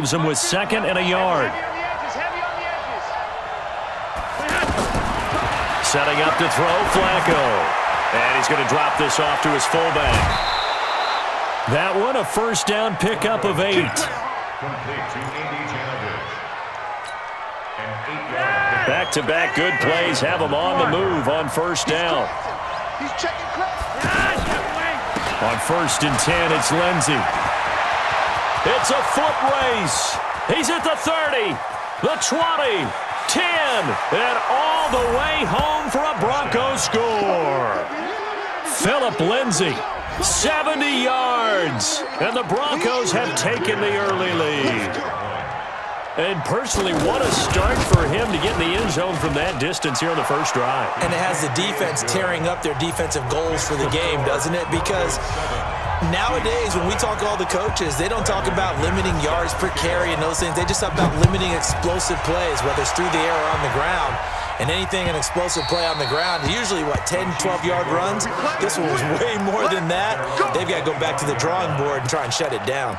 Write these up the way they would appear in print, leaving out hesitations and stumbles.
Leaves him with second and a yard. Setting up to throw, Flacco. And he's going to drop this off to his fullback. That one, a first down pickup of 8. Back-to-back good plays have him on the move on first down. On 1st and 10, it's Lindsey. It's a foot race. He's at the 30, the 20, 10, and all the way home for a Broncos score. Phillip Lindsay, 70 yards, and the Broncos have taken the early lead. And personally, what a start for him to get in the end zone from that distance here on the first drive. And it has the defense tearing up their defensive goals for the game, doesn't it? Because nowadays, when we talk to all the coaches, they don't talk about limiting yards per carry and those things. They just talk about limiting explosive plays, whether it's through the air or on the ground. And anything an explosive play on the ground, usually, 10, 12-yard runs? This one was way more than that. They've got to go back to the drawing board and try and shut it down.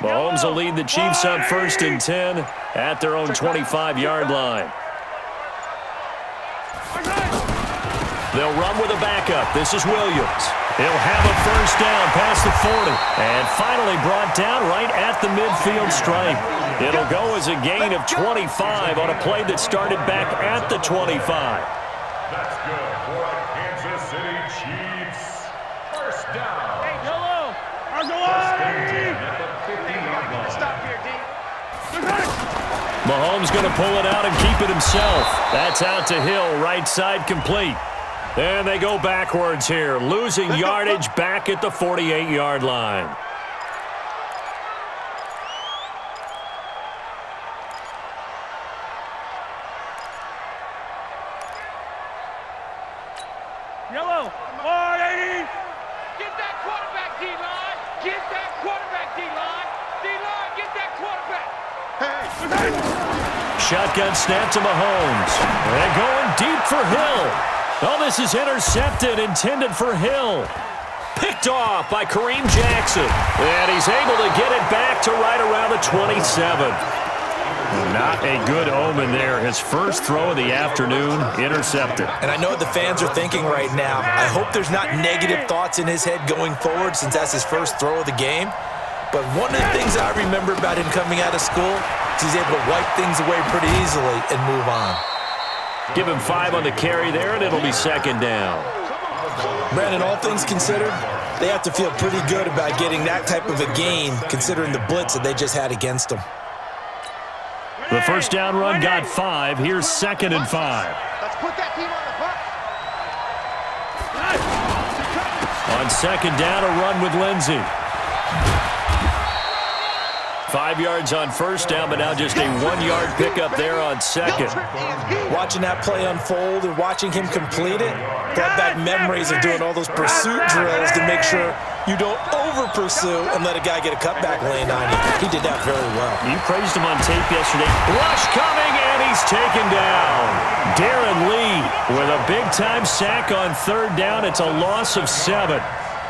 Mahomes will lead the Chiefs on 1st and 10 at their own 25-yard line. They'll run with a backup. This is Williams. He'll have a first down past the 40. And finally brought down right at the midfield stripe. It'll go as a gain of 25 on a play that started back at the 25. That's good for the Kansas City Chiefs. First down. Hey, hello. Stop here, D. Mahomes going to pull it out and keep it himself. That's out to Hill, right side complete. And they go backwards here, losing yardage back at the 48-yard line. Yellow. 180. Get that quarterback, D-line. Get that quarterback, D-line. D-line, get that quarterback. Hey. Shotgun snap to Mahomes. And going deep for Hill. Oh, this is intercepted, intended for Hill. Picked off by Kareem Jackson. And he's able to get it back to right around the 27. Not a good omen there. His first throw of the afternoon, intercepted. And I know what the fans are thinking right now. I hope there's not negative thoughts in his head going forward since that's his first throw of the game. But one of the things I remember about him coming out of school is he's able to wipe things away pretty easily and move on. Give him 5 on the carry there, and it'll be second down. Brandon, all things considered, they have to feel pretty good about getting that type of a gain considering the blitz that they just had against them. The first down run got 5. Here's 2nd and 5. Let's put that team on the bus. On 2nd down, a run with Lindsey. 5 yards on first down, but now just a 1-yard pickup there on 2nd. Watching that play unfold and watching him complete it brought back memories of doing all those pursuit drills to make sure you don't over-pursue and let a guy get a cutback lane on you. He did that very well. You praised him on tape yesterday. Rush coming, and he's taken down. Darren Lee with a big-time sack on 3rd down. It's a loss of 7.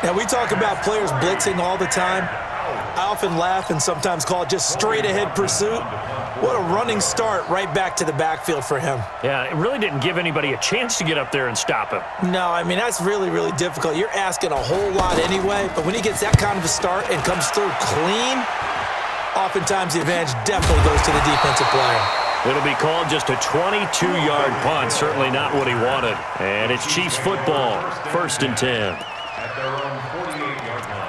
Now, we talk about players blitzing all the time. I often laugh and sometimes call it just straight-ahead pursuit. What a running start right back to the backfield for him. Yeah, it really didn't give anybody a chance to get up there and stop him. No, I mean, that's really, really difficult. You're asking a whole lot anyway, but when he gets that kind of a start and comes through clean, oftentimes the advantage definitely goes to the defensive player. It'll be called just a 22-yard punt, certainly not what he wanted. And it's Chiefs football, 1st and 10. At their own 48-yard line.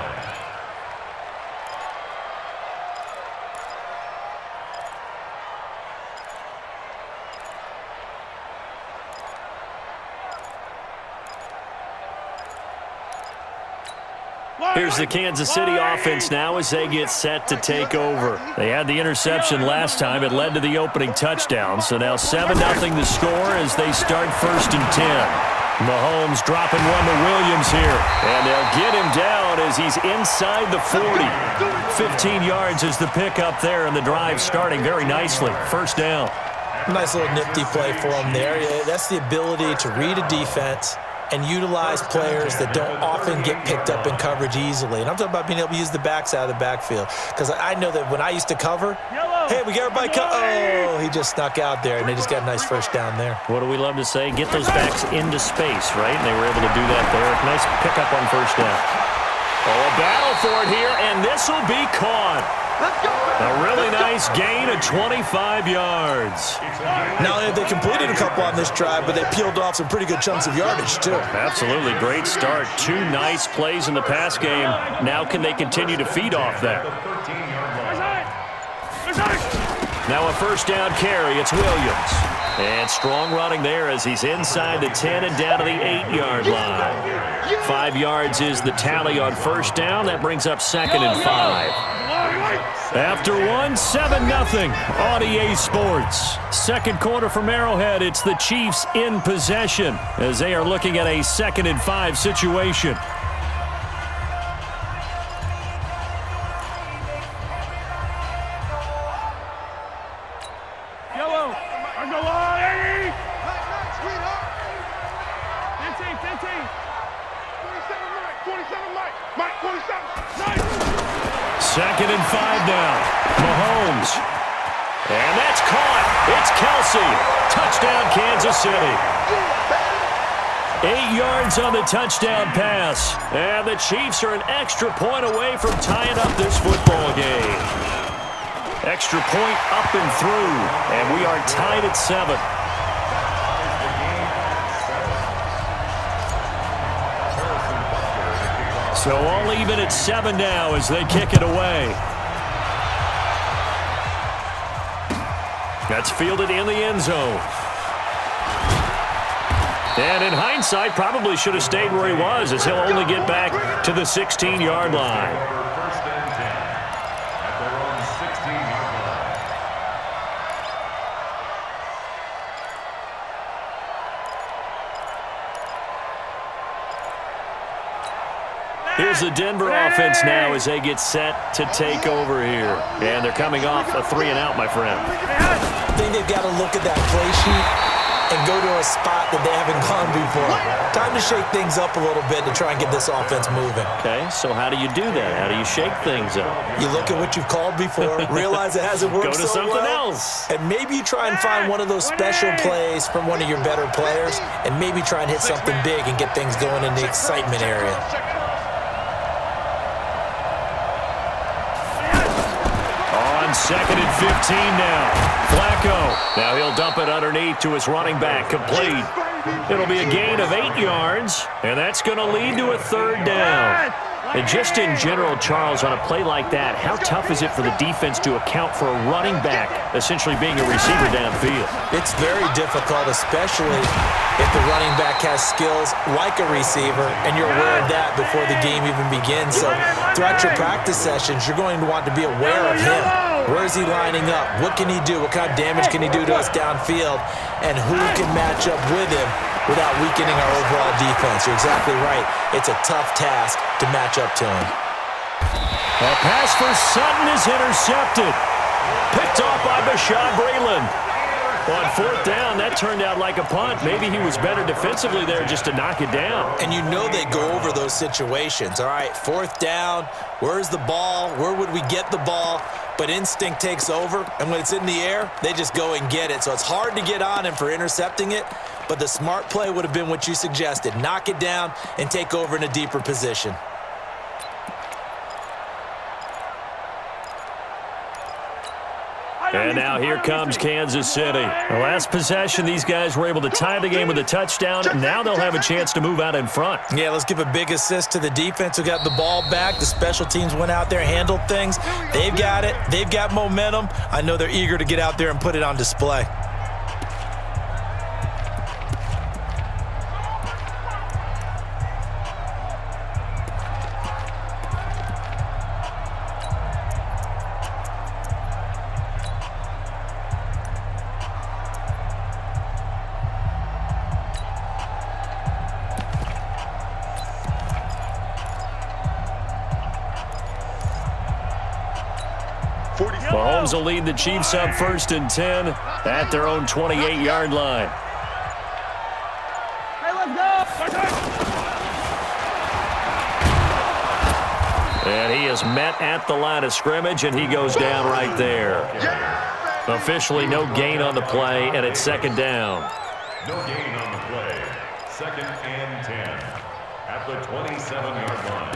Here's the Kansas City offense now as they get set to take over. They had the interception last time. It led to the opening touchdown. So now 7-0 the score as they start 1st and 10. Mahomes dropping one to Williams here. And they'll get him down as he's inside the 40. 15 yards is the pickup there, and the drive starting very nicely. 1st down. Nice little nifty play for him there. That's the ability to read a defense and utilize players that don't often get picked up in coverage easily. And I'm talking about being able to use the backs out of the backfield. Because I know that when I used to cover, hey, we got everybody oh, he just snuck out there, and they just got a nice 1st down there. What do we love to say? Get those backs into space, right? And they were able to do that there. Nice pickup on 1st down. Oh, a battle for it here, and this will be caught. A really nice gain of 25 yards. Not only have they completed a couple on this drive, but they peeled off some pretty good chunks of yardage, too. Absolutely. Great start. 2 nice plays in the pass game. Now can they continue to feed off that? Now a 1st down carry. It's Williams. And strong running there as he's inside the 10 and down to the 8-yard line. 5 yards is the tally on 1st down. That brings up 2nd and 5. After 7-0 on EA Sports. 2nd quarter from Arrowhead. It's the Chiefs in possession as they are looking at a 2nd and 5 situation. Second and 5 now. Mahomes. And that's caught. It's Kelsey. Touchdown, Kansas City. 8 yards on the touchdown pass. And the Chiefs are an extra point away from tying up this football game. Extra point up and through. And we are tied at 7. So all even at 7 now as they kick it away. That's fielded in the end zone. And in hindsight, probably should have stayed where he was as he'll only get back to the 16-yard line. Here's the Denver offense now as they get set to take over here. And they're coming off a 3-and-out, my friend. I think they've got to look at that play sheet and go to a spot that they haven't gone before. Time to shake things up a little bit to try and get this offense moving. Okay, so how do you do that? How do you shake things up? You look at what you've called before, realize it hasn't worked Go to so something well, else. and maybe you try and find one of those special plays from one of your better players, and maybe try and hit something big and get things going in the excitement area. On 2nd and 15 now. Flacco. Now he'll dump it underneath to his running back. Complete. It'll be a gain of 8 yards, and that's going to lead to a 3rd down. And just in general, Charles, on a play like that, how tough is it for the defense to account for a running back essentially being a receiver downfield? It's very difficult, especially if the running back has skills like a receiver, and you're aware of that before the game even begins. So throughout your practice sessions, you're going to want to be aware of him. Where is he lining up? What can he do? What kind of damage can he do to us downfield? And who can match up with him without weakening our overall defense? You're exactly right. It's a tough task to match up to him. A pass for Sutton is intercepted. Picked off by Bashaud Breeland. On 4th down, that turned out like a punt. Maybe he was better defensively there just to knock it down. And you know they go over those situations. All right, 4th down, where's the ball? Where would we get the ball? But instinct takes over, and when it's in the air, they just go and get it. So it's hard to get on him for intercepting it, but the smart play would have been what you suggested. Knock it down and take over in a deeper position. And now here comes Kansas City. The last possession, these guys were able to tie the game with a touchdown. Now they'll have a chance to move out in front. Yeah, let's give a big assist to the defense who got the ball back. The special teams went out there, handled things. They've got it. They've got momentum. I know they're eager to get out there and put it on display. Mahomes will lead the Chiefs up 1st and 10 at their own 28-yard line. Hey, let's go! And he is met at the line of scrimmage, and he goes down right there. Officially no gain on the play, and it's 2nd down. No gain on the play. 2nd and 10 at the 27-yard line.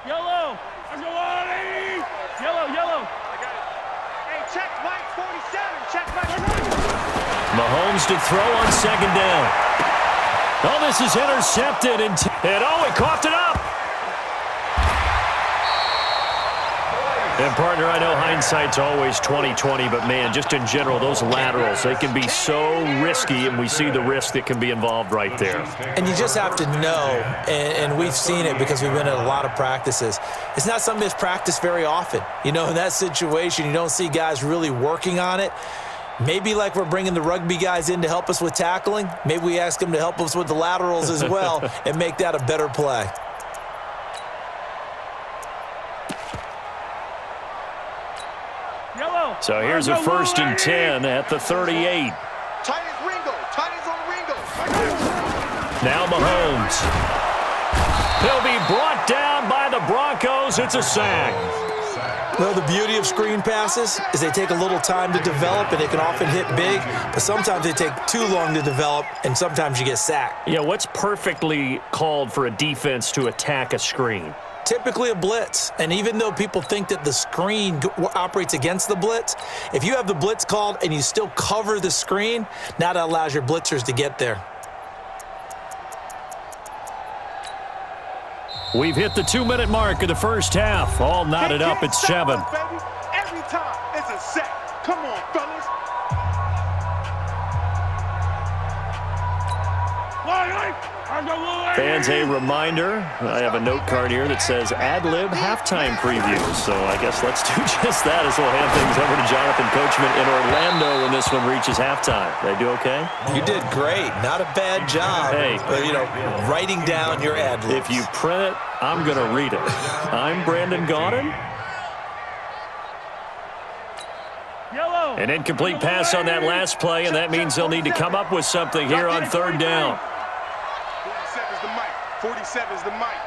Yellow! Let's go, 180! Yellow, yellow! I got it. Hey, check Mike 47. Check Mike. Mahomes to throw on 2nd down. Oh, this is intercepted. And he coughed it up. And, partner, I know hindsight's always 20/20, but, man, just in general, those laterals, they can be so risky, and we see the risk that can be involved right there. And you just have to know, and we've seen it because we've been at a lot of practices, it's not something that's practiced very often. You know, in that situation, you don't see guys really working on it. Maybe like we're bringing the rugby guys in to help us with tackling, maybe we ask them to help us with the laterals as well and make that a better play. So here's a 1st and 10 at the 38. Titans Ringo. Titans on Ringo. Now Mahomes. He'll be brought down by the Broncos. It's a sack. Well, the beauty of screen passes is they take a little time to develop, and they can often hit big, but sometimes they take too long to develop, and sometimes you get sacked. Yeah, what's perfectly called for a defense to attack a screen? Typically a blitz, and even though people think that the screen operates against the blitz, if you have the blitz called and you still cover the screen, now that allows your blitzers to get there. We've hit the 2-minute mark of the first half. All knotted up at 7. Every time it's a sack. Come on, fellas. Fans, a reminder, I have a note card here that says ad-lib halftime preview. So I guess let's do just that as we'll hand things over to Jonathan Coachman in Orlando when this one reaches halftime. Did I do okay? You did great. Not a bad job. Hey. But, you know, writing down your ad-libs. If you print it, I'm going to read it. I'm Brandon Gaudin. An incomplete pass on that last play, and that means they'll need to come up with something here on 3rd down. 47's the mic. 47's the mic.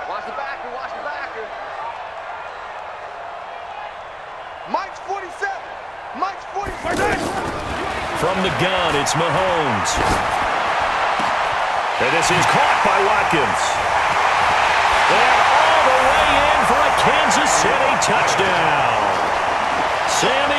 Watch the backer. Watch the backer. Mike's 47. Mike's 47. From the gun, it's Mahomes. And this is caught by Watkins. And all the way in for a Kansas City touchdown. Sammy